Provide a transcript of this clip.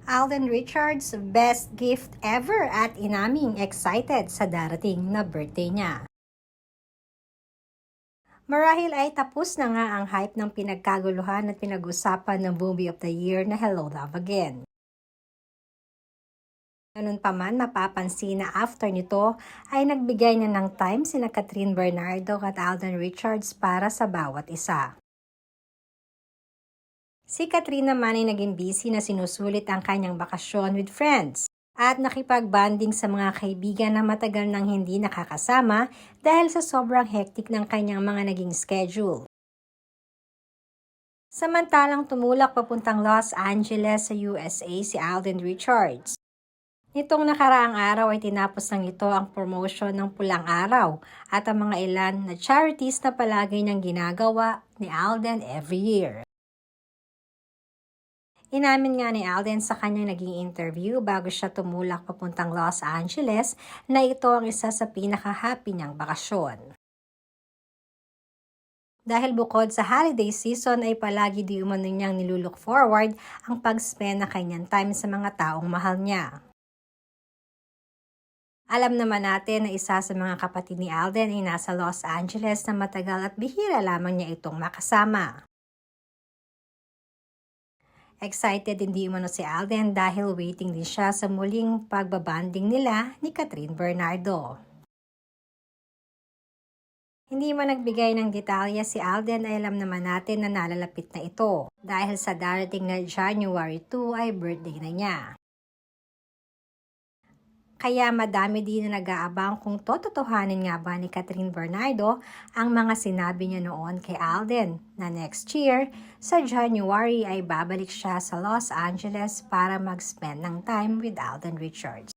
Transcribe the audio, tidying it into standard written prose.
Alden Richards, best gift ever at inaming excited sa darating na birthday niya. Marahil ay tapos na nga ang hype ng pinagkaguluhan at pinag-usapan ng Movie of the Year na Hello Love Again. Ganun pa man, napapansin na after nito ay nagbigay na ng time sina Kathryn Bernardo at Alden Richards para sa bawat isa. Si Kathryn naman ay naging busy na sinusulit ang kanyang bakasyon with friends at nakipag-bonding sa mga kaibigan na matagal nang hindi nakakasama dahil sa sobrang hectic ng kanyang mga naging schedule. Samantalang tumulak papuntang Los Angeles sa USA si Alden Richards. Nitong nakaraang araw ay tinapos ng ito ang promotion ng Pulang Araw at ang mga ilan na charities na palagi niyang ginagawa ni Alden every year. Inamin nga ni Alden sa kanyang naging interview bago siya tumulak papuntang Los Angeles na ito ang isa sa pinaka-happy niyang bakasyon. Dahil bukod sa holiday season ay palagi di umano niyang nilulook forward ang pag-spend na kanyang time sa mga taong mahal niya. Alam naman natin na isa sa mga kapatid ni Alden ay nasa Los Angeles na matagal at bihira lamang niya itong makasama. Excited din di umano si Alden dahil waiting din siya sa muling pagbabanding nila ni Kathryn Bernardo. Hindi man nagbigay ng detalye si Alden ay alam naman natin na nalalapit na ito dahil sa darating na January 2 ay birthday na niya. Kaya madami din na nag-aabang kung tototohanin nga ba ni Kathryn Bernardo ang mga sinabi niya noon kay Alden na next year, sa January ay babalik siya sa Los Angeles para mag-spend ng time with Alden Richards.